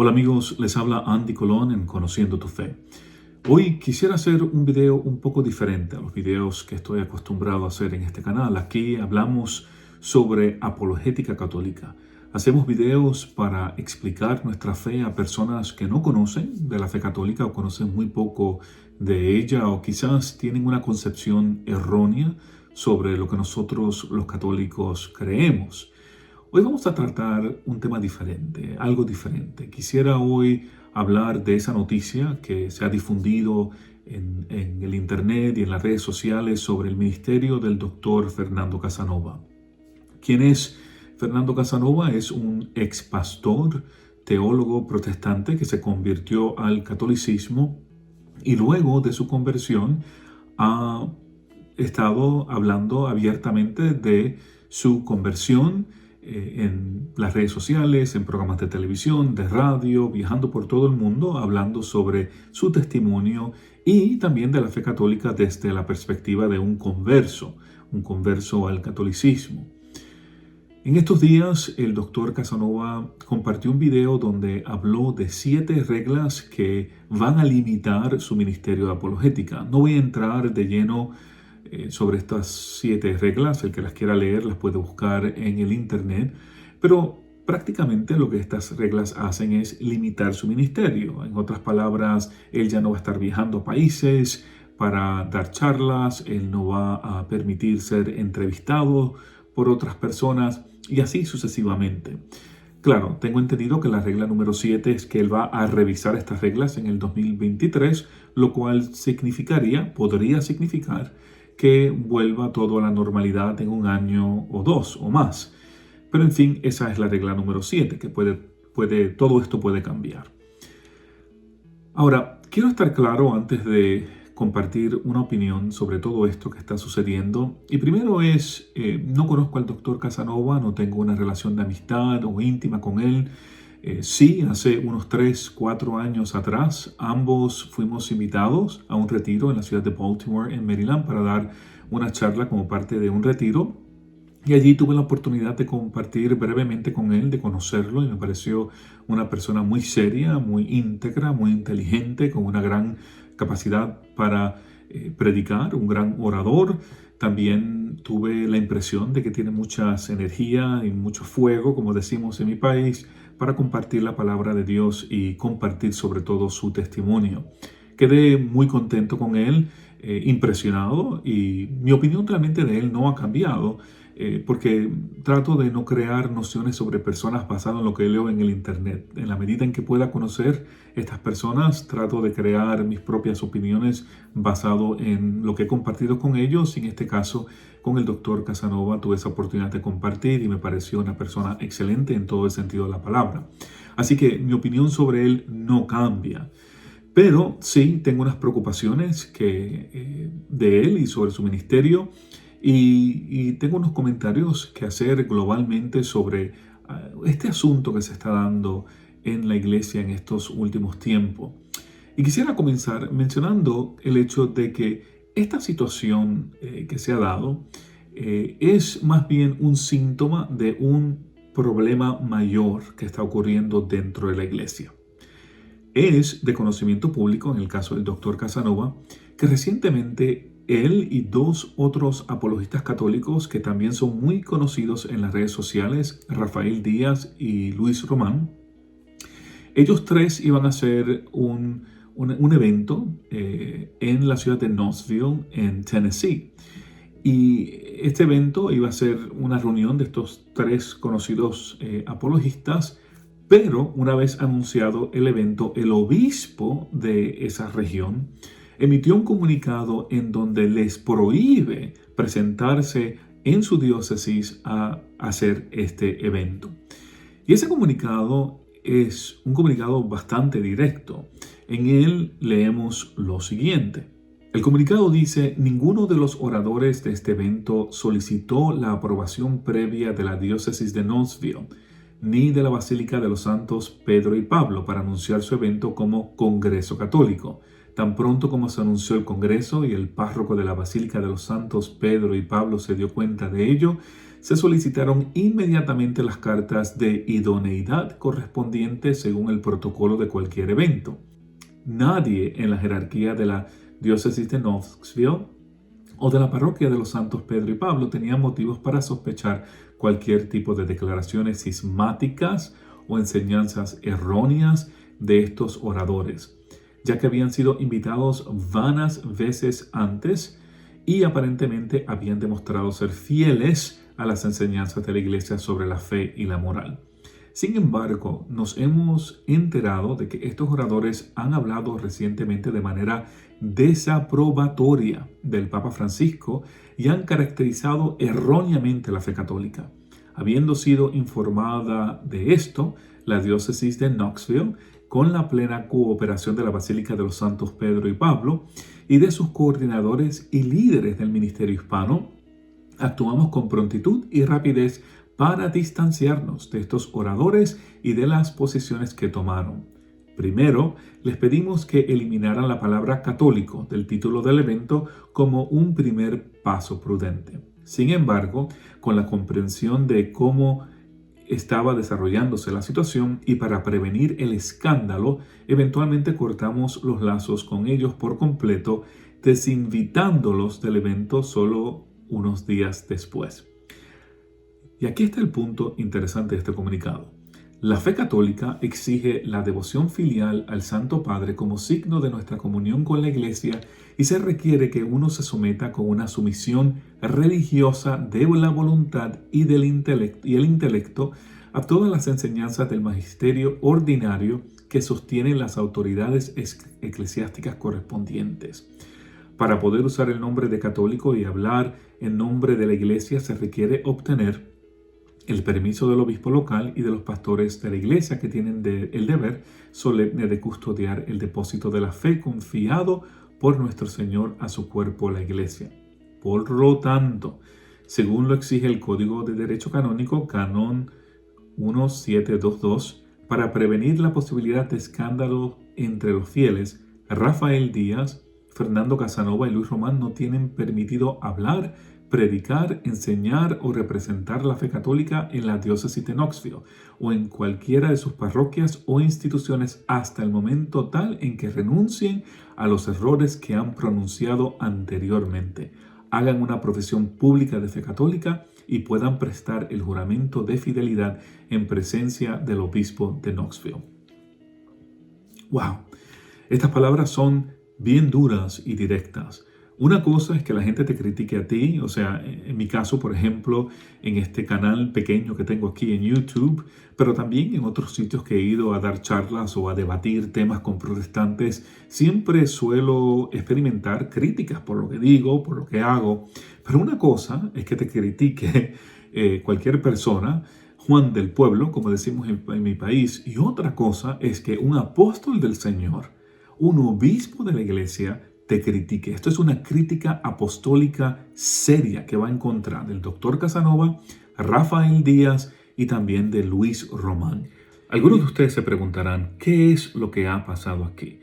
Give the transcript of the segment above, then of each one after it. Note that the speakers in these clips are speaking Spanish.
Hola amigos, les habla Andy Colón en Conociendo tu Fe. Hoy quisiera hacer un video un poco diferente a los videos que estoy acostumbrado a hacer en este canal. Aquí hablamos sobre apologética católica. Hacemos videos para explicar nuestra fe a personas que no conocen de la fe católica o conocen muy poco de ella o quizás tienen una concepción errónea sobre lo que nosotros los católicos creemos. Hoy vamos a tratar un tema diferente, algo diferente. Quisiera hoy hablar de esa noticia que se ha difundido en el internet y en las redes sociales sobre el ministerio del doctor Fernando Casanova. ¿Quién es Fernando Casanova? Es un ex pastor, teólogo protestante que se convirtió al catolicismo y luego de su conversión ha estado hablando abiertamente de su conversión en las redes sociales, en programas de televisión, de radio, viajando por todo el mundo, hablando sobre su testimonio y también de la fe católica desde la perspectiva de un converso al catolicismo. En estos días, el doctor Casanova compartió un video donde habló de 7 reglas que van a limitar su ministerio de apologética. No voy a entrar de lleno sobre estas 7 reglas. El que las quiera leer las puede buscar en el internet, pero prácticamente lo que estas reglas hacen es limitar su ministerio. En otras palabras, él ya no va a estar viajando a países para dar charlas, él no va a permitir ser entrevistado por otras personas y así sucesivamente. Claro, tengo entendido que la regla número 7 es que él va a revisar estas reglas en el 2023, lo cual podría significar que vuelva todo a la normalidad en un año o 2 o más. Pero en fin, esa es la regla número 7, que todo esto puede cambiar. Ahora, quiero estar claro antes de compartir una opinión sobre todo esto que está sucediendo. Y primero no conozco al doctor Casanova, no tengo una relación de amistad o íntima con él. Sí, hace unos 3-4 años atrás, ambos fuimos invitados a un retiro en la ciudad de Baltimore, en Maryland, para dar una charla como parte de un retiro. Y allí tuve la oportunidad de compartir brevemente con él, de conocerlo, y me pareció una persona muy seria, muy íntegra, muy inteligente, con una gran capacidad para predicar, un gran orador. También tuve la impresión de que tiene mucha energía y mucho fuego, como decimos en mi país, para compartir la palabra de Dios y compartir sobre todo su testimonio. Quedé muy contento con él, impresionado, y mi opinión realmente de él no ha cambiado, porque trato de no crear nociones sobre personas basadas en lo que leo en el internet. En la medida en que pueda conocer estas personas, trato de crear mis propias opiniones basado en lo que he compartido con ellos. En este caso, con el doctor Casanova tuve esa oportunidad de compartir y me pareció una persona excelente en todo el sentido de la palabra. Así que mi opinión sobre él no cambia. Pero sí tengo unas preocupaciones de él y sobre su ministerio. Y tengo unos comentarios que hacer globalmente sobre este asunto que se está dando en la iglesia en estos últimos tiempos. Y quisiera comenzar mencionando el hecho de que esta situación que se ha dado es más bien un síntoma de un problema mayor que está ocurriendo dentro de la iglesia. Es de conocimiento público, en el caso del doctor Casanova, que recientemente él y 2 otros apologistas católicos que también son muy conocidos en las redes sociales, Rafael Díaz y Luis Román, ellos 3 iban a hacer un evento en la ciudad de Knoxville, en Tennessee. Y este evento iba a ser una reunión de estos 3 conocidos apologistas, pero una vez anunciado el evento, el obispo de esa región emitió un comunicado en donde les prohíbe presentarse en su diócesis a hacer este evento. Y ese comunicado es un comunicado bastante directo. En él leemos lo siguiente. El comunicado dice: ninguno de los oradores de este evento solicitó la aprobación previa de la diócesis de Knoxville, ni de la Basílica de los Santos Pedro y Pablo para anunciar su evento como Congreso Católico. Tan pronto como se anunció el Congreso y el párroco de la Basílica de los Santos Pedro y Pablo se dio cuenta de ello, se solicitaron inmediatamente las cartas de idoneidad correspondientes según el protocolo de cualquier evento. Nadie en la jerarquía de la diócesis de Knoxville o de la parroquia de los santos Pedro y Pablo tenía motivos para sospechar cualquier tipo de declaraciones cismáticas o enseñanzas erróneas de estos oradores, ya que habían sido invitados vanas veces antes y aparentemente habían demostrado ser fieles a las enseñanzas de la Iglesia sobre la fe y la moral. Sin embargo, nos hemos enterado de que estos oradores han hablado recientemente de manera desaprobatoria del Papa Francisco y han caracterizado erróneamente la fe católica. Habiendo sido informada de esto, la diócesis de Knoxville, con la plena cooperación de la Basílica de los Santos Pedro y Pablo y de sus coordinadores y líderes del ministerio hispano, actuamos con prontitud y rapidez para distanciarnos de estos oradores y de las posiciones que tomaron. Primero, les pedimos que eliminaran la palabra católico del título del evento como un primer paso prudente. Sin embargo, con la comprensión de cómo estaba desarrollándose la situación y para prevenir el escándalo, eventualmente cortamos los lazos con ellos por completo, desinvitándolos del evento solo unos días después. Y aquí está el punto interesante de este comunicado. La fe católica exige la devoción filial al Santo Padre como signo de nuestra comunión con la Iglesia y se requiere que uno se someta con una sumisión religiosa de la voluntad y el intelecto a todas las enseñanzas del magisterio ordinario que sostienen las autoridades eclesiásticas correspondientes. Para poder usar el nombre de católico y hablar en nombre de la Iglesia se requiere obtener el permiso del obispo local y de los pastores de la iglesia que tienen el deber solemne de custodiar el depósito de la fe confiado por nuestro Señor a su cuerpo, la iglesia. Por lo tanto, según lo exige el Código de Derecho Canónico, Canon 1722, para prevenir la posibilidad de escándalo entre los fieles, Rafael Díaz, Fernando Casanova y Luis Román no tienen permitido hablar, predicar, enseñar o representar la fe católica en la diócesis de Knoxville o en cualquiera de sus parroquias o instituciones hasta el momento tal en que renuncien a los errores que han pronunciado anteriormente, hagan una profesión pública de fe católica y puedan prestar el juramento de fidelidad en presencia del obispo de Knoxville. ¡Wow! Estas palabras son bien duras y directas. Una cosa es que la gente te critique a ti, o sea, en mi caso, por ejemplo, en este canal pequeño que tengo aquí en YouTube, pero también en otros sitios que he ido a dar charlas o a debatir temas con protestantes, siempre suelo experimentar críticas por lo que digo, por lo que hago. Pero una cosa es que te critique cualquier persona, Juan del pueblo, como decimos en mi país, y otra cosa es que un apóstol del Señor, un obispo de la iglesia, te critique. Esto es una crítica apostólica seria que va en contra del doctor Casanova, Rafael Díaz y también de Luis Román. Algunos de ustedes se preguntarán, ¿qué es lo que ha pasado aquí?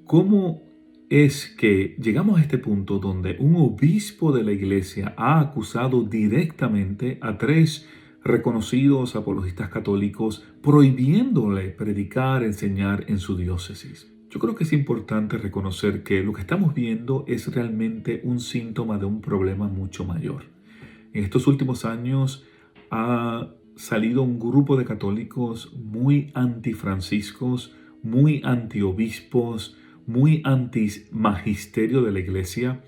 ¿Cómo es que llegamos a este punto donde un obispo de la iglesia ha acusado directamente a 3 reconocidos apologistas católicos, prohibiéndole predicar, enseñar en su diócesis? Yo creo que es importante reconocer que lo que estamos viendo es realmente un síntoma de un problema mucho mayor. En estos últimos años ha salido un grupo de católicos muy antifranciscos, muy antiobispos, muy antimagisterio de la iglesia,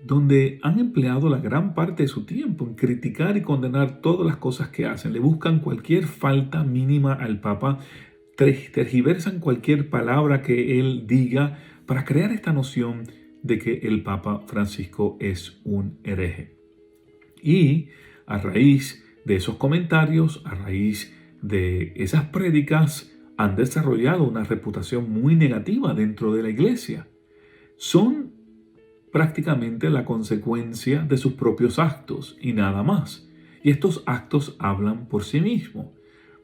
donde han empleado la gran parte de su tiempo en criticar y condenar todas las cosas que hacen. Le buscan cualquier falta mínima al Papa, tergiversan cualquier palabra que él diga para crear esta noción de que el Papa Francisco es un hereje. Y a raíz de esos comentarios, a raíz de esas prédicas, han desarrollado una reputación muy negativa dentro de la iglesia. Son prácticamente la consecuencia de sus propios actos y nada más. Y estos actos hablan por sí mismos.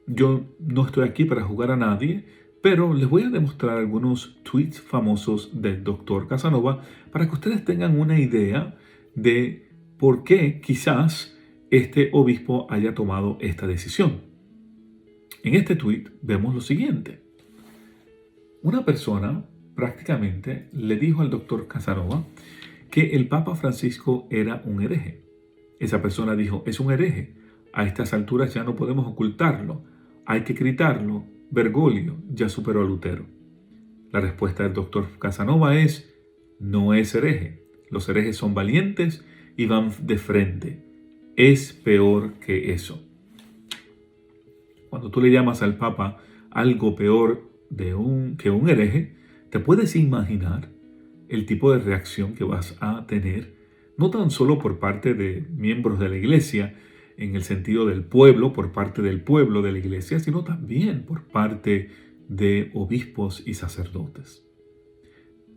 Yo no estoy aquí para juzgar a nadie, pero les voy a demostrar algunos tweets famosos del Dr. Casanova para que ustedes tengan una idea de por qué quizás este obispo haya tomado esta decisión. En este tuit vemos lo siguiente. Una persona prácticamente le dijo al doctor Casanova que el Papa Francisco era un hereje. Esa persona dijo, es un hereje. A estas alturas ya no podemos ocultarlo. Hay que gritarlo. Bergoglio ya superó a Lutero. La respuesta del doctor Casanova es, no es hereje. Los herejes son valientes y van de frente. Es peor que eso. Cuando tú le llamas al Papa algo peor que un hereje, te puedes imaginar el tipo de reacción que vas a tener, no tan solo por parte de miembros de la Iglesia, en el sentido del pueblo, por parte del pueblo de la Iglesia, sino también por parte de obispos y sacerdotes.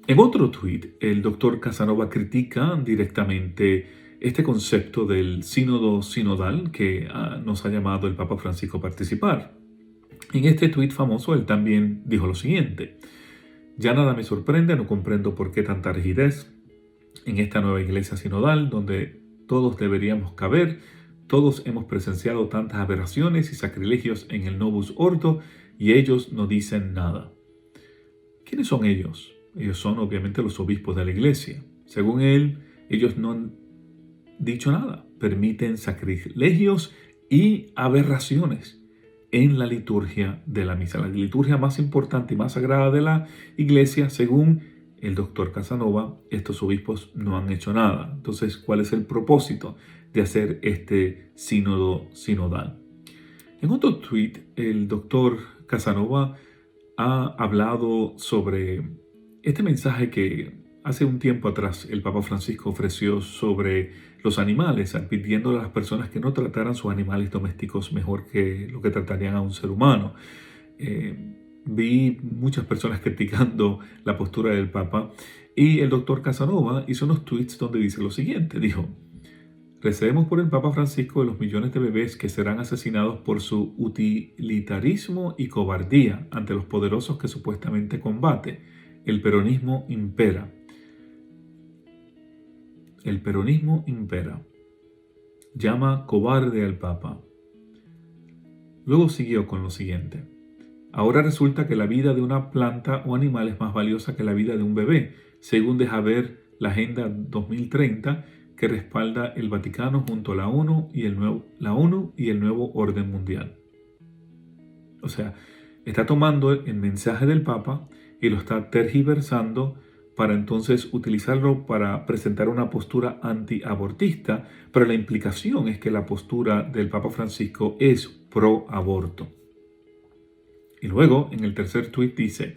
En otro tuit, el doctor Casanova critica directamente este concepto del sínodo sinodal que nos ha llamado el Papa Francisco a participar. En este tuit famoso, él también dijo lo siguiente: ya nada me sorprende, no comprendo por qué tanta rigidez en esta nueva iglesia sinodal, donde todos deberíamos caber. Todos hemos presenciado tantas aberraciones y sacrilegios en el Novus Ordo y ellos no dicen nada. ¿Quiénes son ellos? Ellos son obviamente los obispos de la iglesia. Según él, ellos no han dicho nada. Permiten sacrilegios y aberraciones en la liturgia de la misa. La liturgia más importante y más sagrada de la iglesia, según el doctor Casanova, estos obispos no han hecho nada. Entonces, ¿cuál es el propósito de hacer este sínodo sinodal? En otro tuit, el doctor Casanova ha hablado sobre este mensaje que hace un tiempo atrás el Papa Francisco ofreció sobre los animales, pidiendo a las personas que no trataran sus animales domésticos mejor que lo que tratarían a un ser humano. Vi muchas personas criticando la postura del Papa y el doctor Casanova hizo unos tweets donde dice lo siguiente, dijo: recemos por el Papa Francisco de los millones de bebés que serán asesinados por su utilitarismo y cobardía ante los poderosos que supuestamente combate. El peronismo impera. El peronismo impera. Llama cobarde al Papa. Luego siguió con lo siguiente. Ahora resulta que la vida de una planta o animal es más valiosa que la vida de un bebé, según deja ver la Agenda 2030 que respalda el Vaticano junto a la ONU y el nuevo orden mundial. O sea, está tomando el mensaje del Papa y lo está tergiversando para entonces utilizarlo para presentar una postura antiabortista, pero la implicación es que la postura del Papa Francisco es pro aborto. Y luego, en el tercer tuit dice: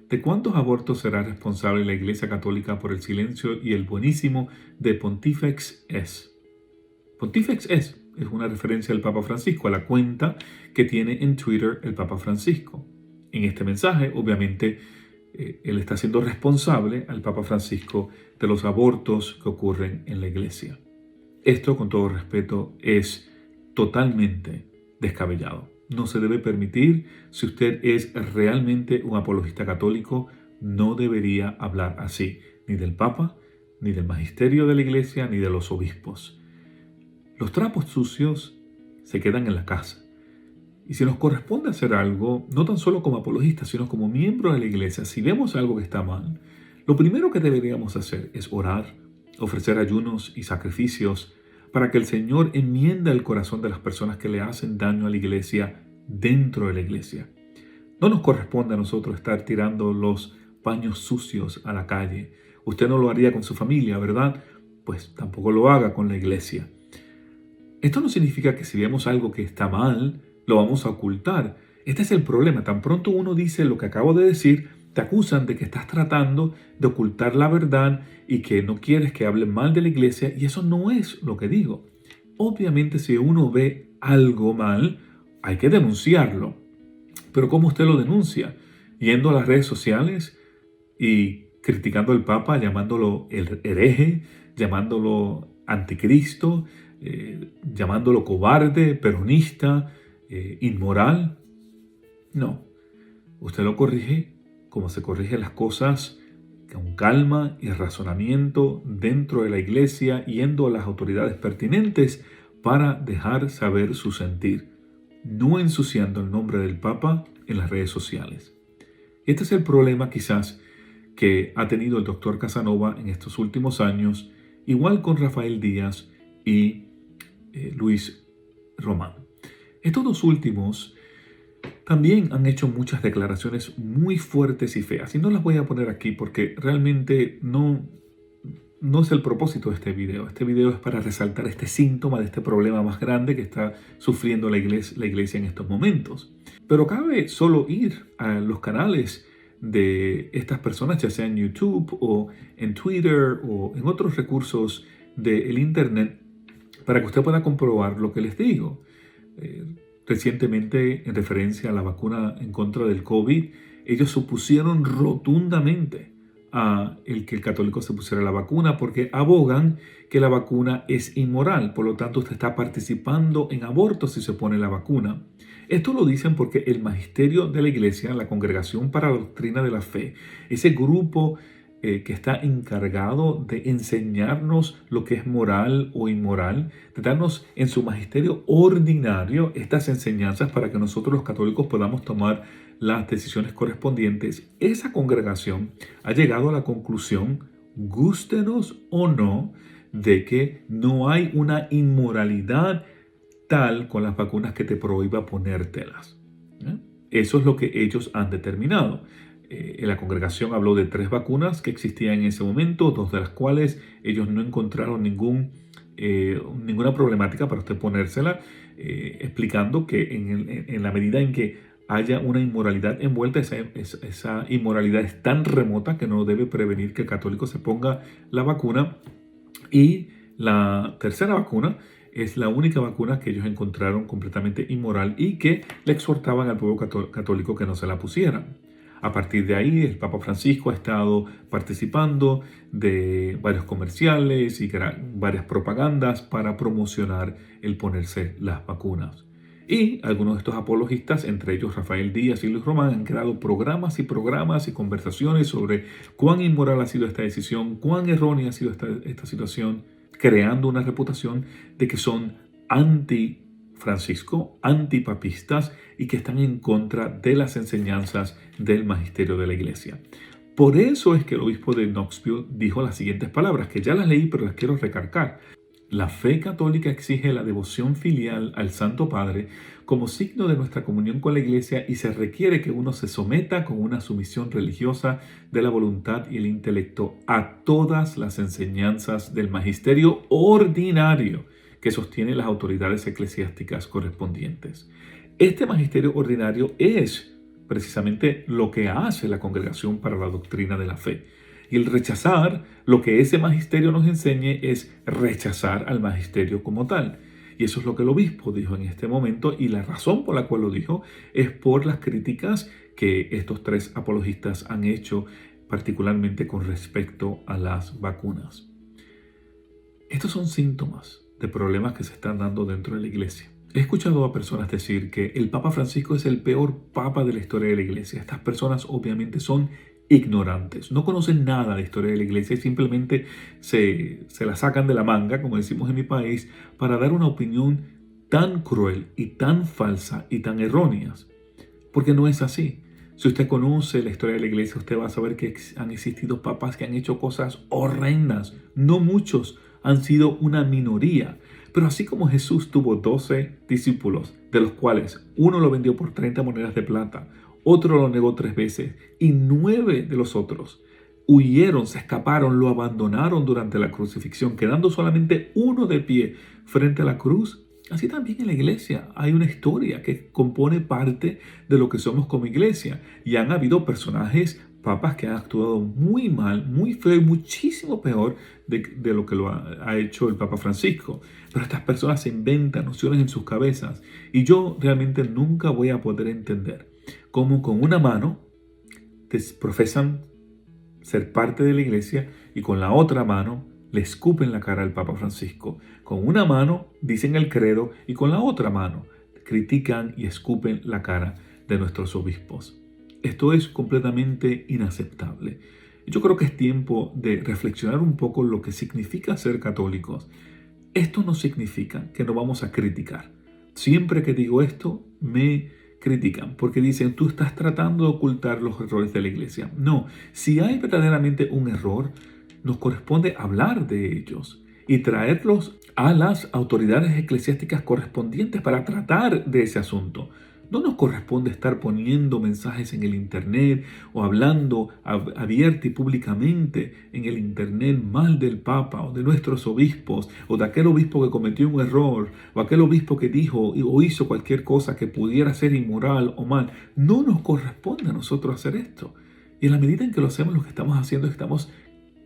¿de cuántos abortos será responsable la Iglesia Católica por el silencio y el buenísimo de Pontifex es? Pontifex es una referencia al Papa Francisco, a la cuenta que tiene en Twitter el Papa Francisco. En este mensaje, obviamente, él está siendo responsable al Papa Francisco de los abortos que ocurren en la Iglesia. Esto, con todo respeto, es totalmente descabellado. No se debe permitir. Si usted es realmente un apologista católico, no debería hablar así, ni del Papa, ni del magisterio de la Iglesia, ni de los obispos. Los trapos sucios se quedan en la casa. Y si nos corresponde hacer algo, no tan solo como apologistas, sino como miembros de la Iglesia, si vemos algo que está mal, lo primero que deberíamos hacer es orar, ofrecer ayunos y sacrificios para que el Señor enmienda el corazón de las personas que le hacen daño a la Iglesia dentro de la Iglesia. No nos corresponde a nosotros estar tirando los paños sucios a la calle. Usted no lo haría con su familia, ¿verdad? Pues tampoco lo haga con la Iglesia. Esto no significa que si vemos algo que está mal, lo vamos a ocultar. Este es el problema. Tan pronto uno dice lo que acabo de decir, te acusan de que estás tratando de ocultar la verdad y que no quieres que hablen mal de la Iglesia, y eso no es lo que digo. Obviamente, si uno ve algo mal, hay que denunciarlo. Pero ¿cómo usted lo denuncia? Yendo a las redes sociales y criticando al Papa, llamándolo el hereje, llamándolo anticristo, llamándolo cobarde, peronista, inmoral. No, usted lo corrige como se corrigen las cosas, con calma y razonamiento dentro de la Iglesia, yendo a las autoridades pertinentes para dejar saber su sentir, no ensuciando el nombre del Papa en las redes sociales. Este es el problema quizás que ha tenido el doctor Casanova en estos últimos años, igual con Rafael Díaz y Luis Román. Estos dos últimos también han hecho muchas declaraciones muy fuertes y feas, y no las voy a poner aquí porque realmente no es el propósito de este video. Este video es para resaltar este síntoma de este problema más grande que está sufriendo la iglesia en estos momentos. Pero cabe solo ir a los canales de estas personas, ya sea en YouTube o en Twitter o en otros recursos del Internet, para que usted pueda comprobar lo que les digo. Recientemente, en referencia a la vacuna en contra del COVID, ellos se opusieron rotundamente a el que el católico se pusiera la vacuna porque abogan que la vacuna es inmoral. Por lo tanto, usted está participando en aborto si se pone la vacuna. Esto lo dicen porque el magisterio de la Iglesia, la Congregación para la Doctrina de la Fe, ese grupo que está encargado de enseñarnos lo que es moral o inmoral, de darnos en su magisterio ordinario estas enseñanzas para que nosotros los católicos podamos tomar las decisiones correspondientes. Esa congregación ha llegado a la conclusión, gústenos o no, de que no hay una inmoralidad tal con las vacunas que te prohíba ponértelas. Eso es lo que ellos han determinado. La congregación habló de 3 vacunas que existían en ese momento, 2 de las cuales ellos no encontraron ninguna problemática para usted ponérsela, explicando que en la medida en que haya una inmoralidad envuelta, esa inmoralidad es tan remota que no debe prevenir que el católico se ponga la vacuna. Y la tercera vacuna es la única vacuna que ellos encontraron completamente inmoral y que le exhortaban al pueblo católico que no se la pusieran. A partir de ahí, el Papa Francisco ha estado participando de varios comerciales y varias propagandas para promocionar el ponerse las vacunas. Y algunos de estos apologistas, entre ellos Rafael Díaz y Luis Román, han creado programas y conversaciones sobre cuán inmoral ha sido esta decisión, cuán errónea ha sido esta situación, creando una reputación de que son anti-Francisco, antipapistas y que están en contra de las enseñanzas del magisterio de la Iglesia. Por eso es que el obispo de Knoxville dijo las siguientes palabras, que ya las leí pero las quiero recalcar. La fe católica exige la devoción filial al Santo Padre como signo de nuestra comunión con la Iglesia y se requiere que uno se someta con una sumisión religiosa de la voluntad y el intelecto a todas las enseñanzas del magisterio ordinario que sostienen las autoridades eclesiásticas correspondientes. Este magisterio ordinario es precisamente lo que hace la Congregación para la Doctrina de la Fe. Y el rechazar lo que ese magisterio nos enseñe es rechazar al magisterio como tal. Y eso es lo que el obispo dijo en este momento, y la razón por la cual lo dijo es por las críticas que estos 3 apologistas han hecho, particularmente con respecto a las vacunas. Estos son síntomas de problemas que se están dando dentro de la Iglesia. He escuchado a personas decir que el Papa Francisco es el peor papa de la historia de la Iglesia. Estas personas obviamente son ignorantes, no conocen nada de historia de la Iglesia y simplemente se la sacan de la manga, como decimos en mi país, para dar una opinión tan cruel y tan falsa y tan errónea. Porque no es así. Si usted conoce la historia de la Iglesia, usted va a saber que han existido papas que han hecho cosas horrendas. No muchos, han sido una minoría. Pero así como Jesús tuvo 12 discípulos, de los cuales uno lo vendió por 30 monedas de plata, otro lo negó 3 veces y 9 de los otros huyeron, se escaparon, lo abandonaron durante la crucifixión, quedando solamente uno de pie frente a la cruz. Así también en la Iglesia hay una historia que compone parte de lo que somos como Iglesia. Y han habido personajes, papas, que han actuado muy mal, muy feo y muchísimo peor de lo que lo ha hecho el Papa Francisco. Pero estas personas se inventan nociones en sus cabezas. Y yo realmente nunca voy a poder entender cómo con una mano profesan ser parte de la Iglesia y con la otra mano le escupen la cara al Papa Francisco. Con una mano dicen el credo y con la otra mano critican y escupen la cara de nuestros obispos. Esto es completamente inaceptable. Yo creo que es tiempo de reflexionar un poco lo que significa ser católicos. Esto no significa que no vamos a criticar. Siempre que digo esto, me critican porque dicen, tú estás tratando de ocultar los errores de la iglesia. No, si hay verdaderamente un error, nos corresponde hablar de ellos y traerlos a las autoridades eclesiásticas correspondientes para tratar de ese asunto. No nos corresponde estar poniendo mensajes en el internet o hablando abierta y públicamente en el internet mal del Papa o de nuestros obispos o de aquel obispo que cometió un error o aquel obispo que dijo o hizo cualquier cosa que pudiera ser inmoral o mal. No nos corresponde a nosotros hacer esto. Y en la medida en que lo hacemos, lo que estamos haciendo es que estamos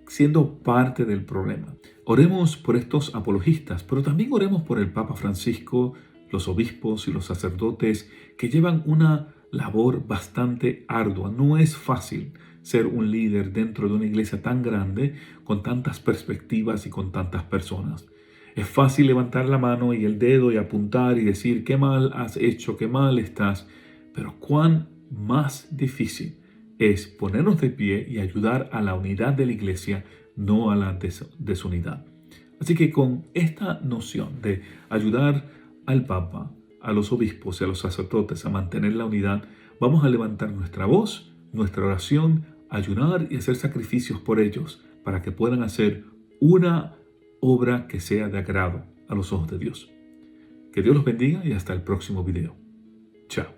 siendo parte del problema. Oremos por estos apologistas, pero también oremos por el Papa Francisco, los obispos y los sacerdotes que llevan una labor bastante ardua. No es fácil ser un líder dentro de una iglesia tan grande, con tantas perspectivas y con tantas personas. Es fácil levantar la mano y el dedo y apuntar y decir qué mal has hecho, qué mal estás, pero cuán más difícil es ponernos de pie y ayudar a la unidad de la iglesia, no a la desunidad. Así que con esta noción de ayudar al Papa, a los obispos y a los sacerdotes a mantener la unidad, vamos a levantar nuestra voz, nuestra oración, ayunar y hacer sacrificios por ellos para que puedan hacer una obra que sea de agrado a los ojos de Dios. Que Dios los bendiga y hasta el próximo video. Chao.